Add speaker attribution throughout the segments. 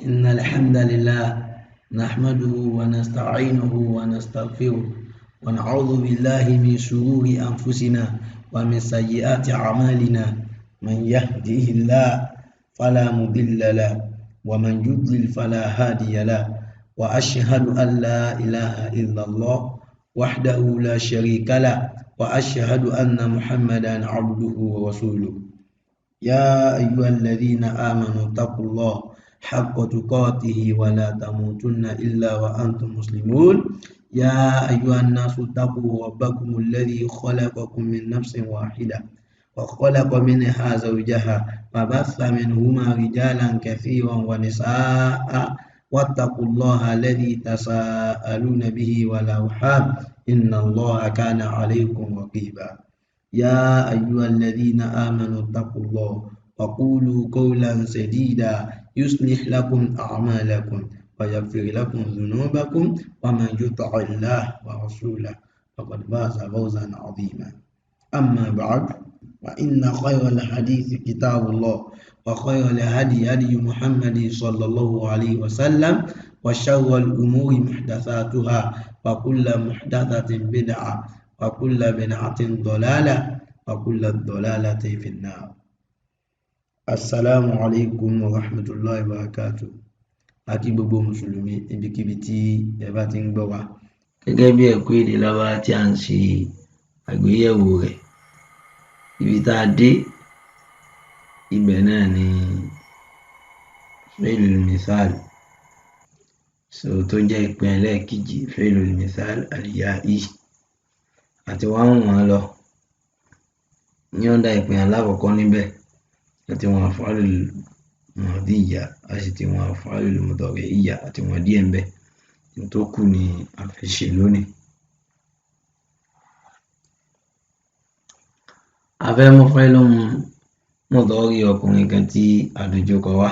Speaker 1: إن الحمد لله نحمده ونستعينه ونستغفره ونعوذ بالله من شرور أنفسنا ومن سيئات أعمالنا من يهده الله فلا مضل له ومن يضلل فلا هادي له وأشهد أن لا إله إلا الله وحده لا شريك له وأشهد أن محمدا عبده ورسوله يا أيها الذين آمنوا اتقوا الله حق تقاته ولا تموتن إلا وأنتم مسلمون يا أيها الناس اتقوا ربكم الذي خلقكم من نفس واحدة وخلق منها زوجها وبث منهما رجالا كثيرا ونساء واتقوا الله الذي تساءلون به والأرحام إن الله كان عليكم رقيبا يا أيها الذين آمنوا اتقوا الله وقولوا قولا سديدا يصلح لكم أعمالكم ويغفر لكم ذنوبكم ومن يطع الله ورسوله فقد فاز فوزا عظيما أما بعد فإن خير الحديث كتاب الله وخير الهدي هدي محمد صلى الله عليه وسلم وشر الأمور محدثاتها وكل محدثة بدعة وكل بدعة ضلالة وكل ضلالة في النار. Assalamu alaikum wa rahmatullahi wa barakatuh. Àkí gbogbo mùsùlùmí ibikíbi tí ẹ bá ti ń gbọ́ wa. Gẹ́gẹ́ bí ẹ̀kọ́ èdè Lárúbáwá tí a ń ṣe àgbéyẹ̀wò rẹ̀, ibi tá a dé ibẹ̀ náà ni fi'lul misal tó jẹ́ ìpín ẹlẹ́ẹ̀kejì fi'lul misal al-ya'i àti wọ́n wọ́n lọ ní ọ̀dà ìpín alákọ̀ọ́kọ́ níbẹ̀ àti wọn af'alul madiyya àti wọn af'alul mudari'iyya àti wọn díẹ̀ ń bẹ tó kù ní a fẹ́ ṣe lónìí. A fẹ́ mú fi'lun mudari ọkùnrin kan tí àdójúkọ wá.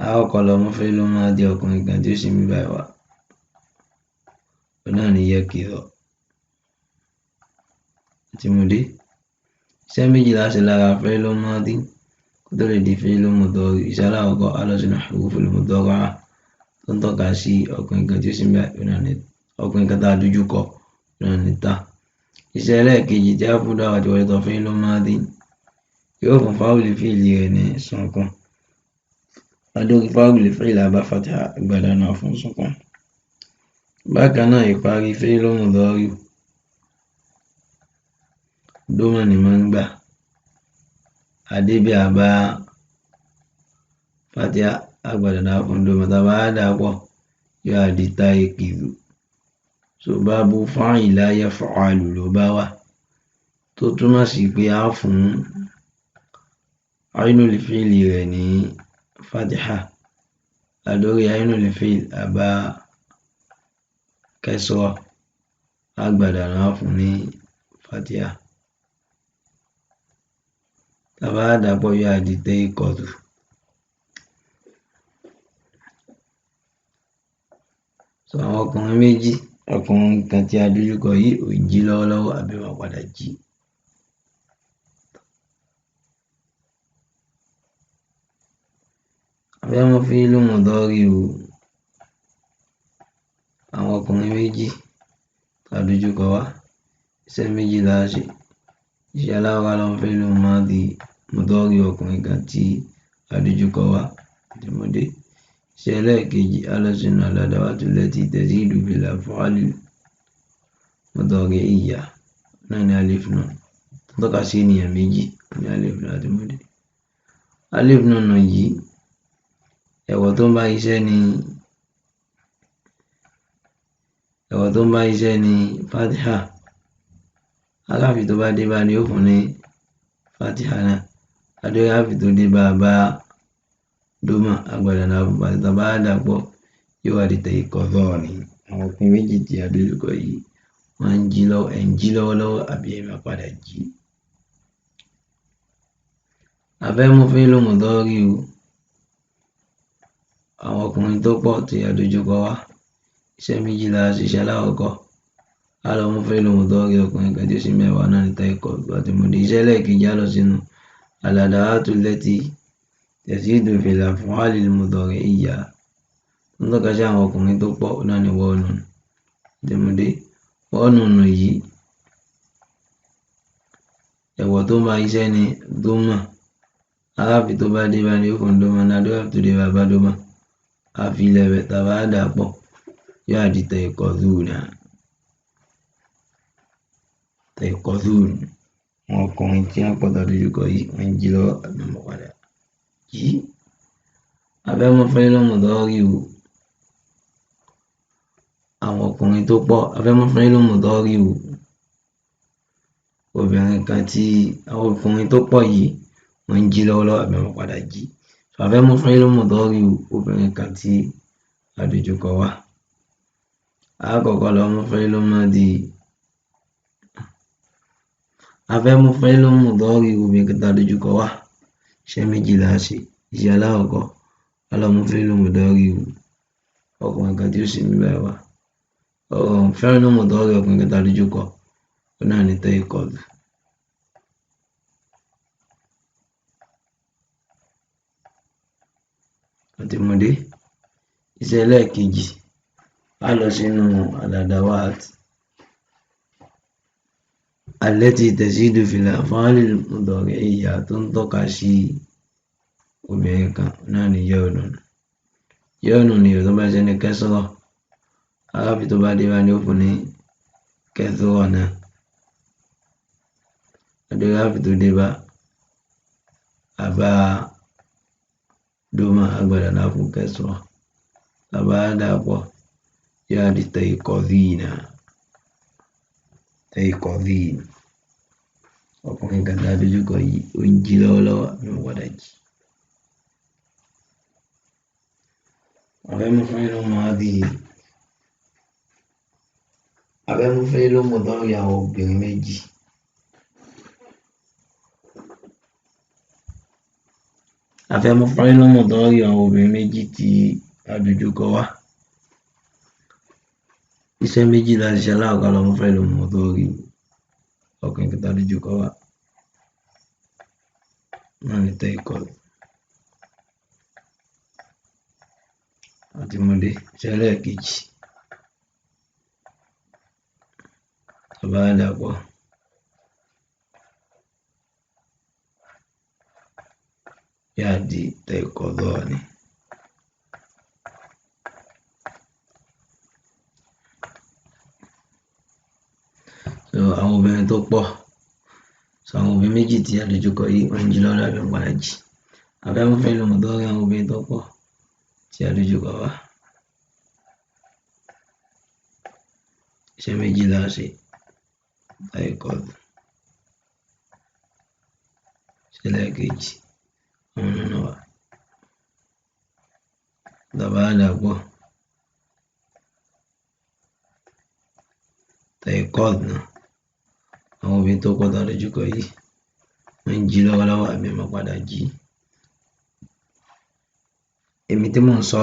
Speaker 1: A kọ́kọ́ lọ mú fi'lun madi ọkùnrin kan tí ó sì mí báyìí wá. Náà ni yakidha tí mo dé. Iṣẹ́ méjì láti lára fi'lun madi kó tó lè di fi'lun mudari. Iṣẹ́ alákọ̀ọ́kọ́ á lọ sínú huruful mudari'ah tó ń tọ́ka sí ọkùnrin kan tí ó sì ń bẹ ọkùnrin kan tá a dojú kọ náà ní ta. Iṣẹ́ ẹlẹ́ẹ̀kejì tí a fún dáwà tí wọlé tọ́ fi'lun madi yóò fún fáwùlì fíìlì rẹ̀ ní sunkún. Adórí fáwùlì fíìlì àbá fatiha ìgbàdá náà fún sunkún. Bákan náà ìparí fi'lun mudari dómà ni máa ń gbà. Adébí àbá fatiha àgbàdá náà fún dómà tàbá dàpọ̀ yóò àdí táyé kìlú. Báàbù fa'ila yaf'alu ló bá wà tó túmọ̀ sí pé a fún ainul fi'li rẹ̀ ní fatiha. Adórí ainul fi'li àbá kẹsọ́ àgbàdá náà fún ní fatiha. Tàbá dàpọ̀ yóò àdí táyé kọ̀tù. Àwọn ọkùnrin méjì, ọkùnrin kan tí a dojúkọ yìí ò jí lọ́wọ́lọ́wọ́ àbí wọ́n padà jí. Àbí wọ́n fi'lun mudari o. Àwọn ọkùnrin méjì tá a dojúkọ wá. Iṣẹ́ méjì la ṣe. Iṣẹ́ aláwọ̀ ló ń fi'lun mudari ọkùnrin kan tí a dojúkọ wá tí mo dé. Iṣẹ́ ẹlẹ́ẹ̀kejì á lọ sínú al-adawatu allati tazidu bil af'ali mudari'iyya náà ni alif nun tó tọ́ka sí ènìyàn méjì ní alif nun àti mo dé. Alif nun yìí ẹ̀wọ̀ tó ń bá iṣẹ́ ní fatiha. Aláfi tó bá dé bá ní ó fún ní fatiha náà. Adórí aláfi tó dé bá dómà àgbàdá náà fún fatiha. Tàbá dàpọ̀ yóò wá di táyé kọ̀dọ̀ ni. Àwọn ọkùnrin méjì tí a dojúkọ yìí wọ́n ń jí lọ́wọ́lọ́wọ́ àbí ẹ máa padà jí. A fẹ́ mú fi'lun mudari o. Àwọn ọkùnrin tó pọ̀ tí a dojúkọ wá. Iṣẹ́ méjì la ṣe. Iṣẹ́ alákọ̀ọ́kọ́ á lọ mú fi'lun mudari ọkùnrin kan tí ó sì mẹ́wàá náà ní táyé kọ̀tù àti mo dé. Iṣẹ́ ẹlẹ́ẹ̀kejì á lọ sínú al-adawatu allati tazidu fil af'alil mudari'iyya tó ń tọ́ka sí àwọn ọkùnrin tó pọ̀ náà ni wọ́ọ̀nù tẹ̀mọdé wọ́ọ̀nù yìí ẹ̀wọ̀ tó máa iṣẹ́ ni dómà aráàfi tó bá dé bá ní ó fún dómà náà dómà tó dé bá dómà àfi ilẹ̀ rẹ̀ tàbá dà pọ̀ yóò àdì tẹ̀kọ̀dúnà wọn ọkùnrin tí wọ́n pọ̀ dojúkọ yìí wọ́n jí lọ́wọ́ àgbẹ̀mọ̀ padà jí abẹ́mọ́ fẹ́ lọ́mọdọ́rì o àwọn ọkùnrin tó pọ̀ abẹ́mọ́ fẹ́ lọ́mọdọ́rì o obìnrin kan tí àwọn ọkùnrin tó pọ̀ yìí wọ́n jí lọ́wọ́ àgbẹ̀mọ̀ padà jí abẹ́mọ́ fẹ́ lọ́mọdọ́rì o obìnrin kan tí adojúkọ wá àkọ́kọ́ lọ́mọ fẹ́ lọ́mọdì afẹ́mú fẹ́ lọ́mọdọ́rì obìnrin kan tí adojúkọ wá iṣẹ́ méjì là á ṣe iṣẹ́ alákọ̀ọ́kọ́ alọ́mọ fẹ́ lọ́mọdọ́rì ọkùnrin kan tí ó sì nígbà wá fẹ́ lọ́mọdọ́rì ọkùnrin kan tí adojúkọ ó náà ní tẹ́ ìkọlù àtìmọ́dé iṣẹ́ ẹlẹ́ẹ̀kejì a lọ sínú al-adawat allati tazidu fil af'alil mudari'iyya tó ń tọ́ka sí obìnrin kan náà ni yọ́ọ̀nù ni tó bá ṣe ní kẹsọ́rọ̀ aráàfi tó bá dé bá ní ó fún ní kẹsọ́rọ̀ náà aráàfi tó dé bá àbá dómà agbada náà fún kẹsọ́rọ̀ tàbá dàpọ̀ yóò àdì tẹ̀kọ̀dínà ọkùnrin kan tá a dojúkọ yìí ó ń jí lọ́wọ́lọ́wọ́ ní padà jí abẹ́mú fẹ́ lọ́mọdọ́rì àwọn obìnrin méjì afẹ́mú fẹ́ lọ́mọdọ́rì àwọn obìnrin méjì tí adojúkọ wá iṣẹ́ méjì láti ṣe aláàkọ́ lọ́mọ fẹ́ lọ́mọdọ́rì ọkùnrin kan tá adojúkọ wá náà ní tẹ́ ìkọlù àtìmọ́dé iṣẹ́ ẹlẹ́ẹ̀kejì tàbá dàpọ̀ yóò àdì tẹ̀kọ̀dọ́ ni àwọn obìnrin tó pọ̀ àwọn obìnrin méjì tí adojúkọ yìí wọ́n ń jí lọ́wọ́ àbí padà jí abẹ́mú fẹ́ lọ́mọdọ́rì àwọn obìnrin tó pọ̀ tí adojúkọ wá iṣẹ́ méjì là á ṣe tẹ̀kọ̀dù iṣẹ́ ẹlẹ́ẹ̀kejì àwọn nínú wa tàbá dàpọ̀ tẹ̀kọ̀dù náà àwọn obìnrin tó pọ̀ tó adojúkọ yìí wọ́n ń jí lọ́wọ́lọ́wọ́ àbí wọ́n padà jí èmi tí mò ń sọ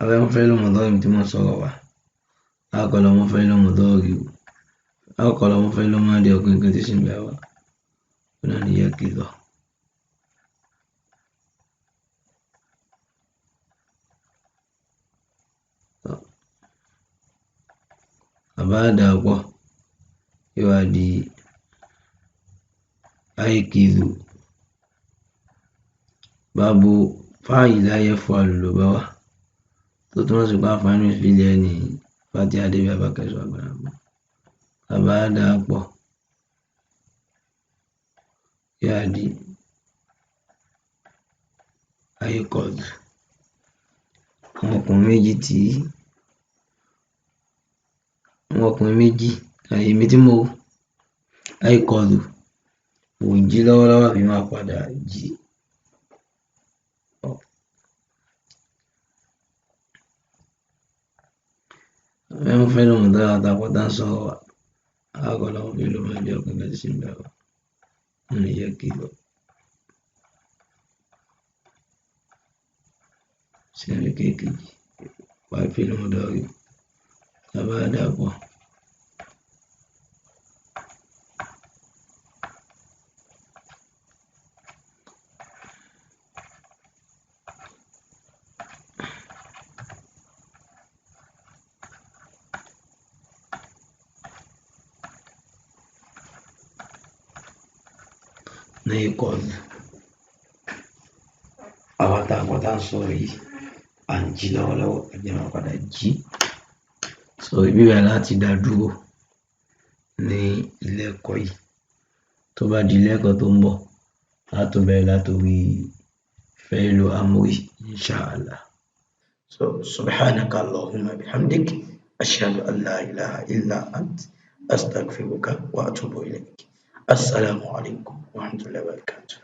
Speaker 1: abẹ́mú fẹ́ lọ́mọdọ́rì tí mò ń sọ̀rọ̀ wá àkọ́kọ́ lọ́mọ fẹ́ lọ́mọdọ́rì àkọ́kọ́ lọ́mọ fẹ́ lọ́mọdé ọkùnrin kan tí sì ń bẹ̀ wá ó náà ní yẹ kìlọ̀ àbá dàpọ̀ yóò wá di àìkìlù báàbù fáìlà yaf'alu ló bá wá tó túmọ̀ sí pé àǹfààní ìfilẹ̀ ní fati adébí abákẹ́sọ àgbàlagbà àbá dàpọ̀ yóò di àìkọlù àwọn ọkùnrin méjì èmi tí mo àìkọlù mò ń jí lọ́wọ́lọ́wọ́ àbí máa padà jí abẹ́mú fẹ́ lọ́mọdọ́rì àtàpọ̀ tá ń sọ̀rọ̀ wá àkọ́kọ́ lọ́mọ fẹ́ lọ́mọdé ọkùnrin kan tí sì ń bẹ̀ wá ó ní yẹ kìlọ̀ iṣẹ́ ẹlẹ́ẹ̀kejì wá fẹ́ lọ́mọdọ́rì tàbá dàpọ̀ ní ìkọlù. Àwa tá a kọ́ tá ń sọ̀rọ̀ yìí à ń jí lọ́wọ́lọ́wọ́ ẹ̀jẹ̀ máa padà jí. So ibi báyìí láti dá dúró ní ilé ẹ̀kọ́ yìí. Tó bá di ilé ẹ̀kọ́ tó ń bọ̀ a tún bẹ̀rẹ̀ látòrí fi'lu amri insha Allah. So subhanaka Allahumma bihamdik ashhadu an la ilaha illa ant astaghfiruka wa atubu ilayk. Assalamu alaikum wa rahmatullahi wa barakatuh.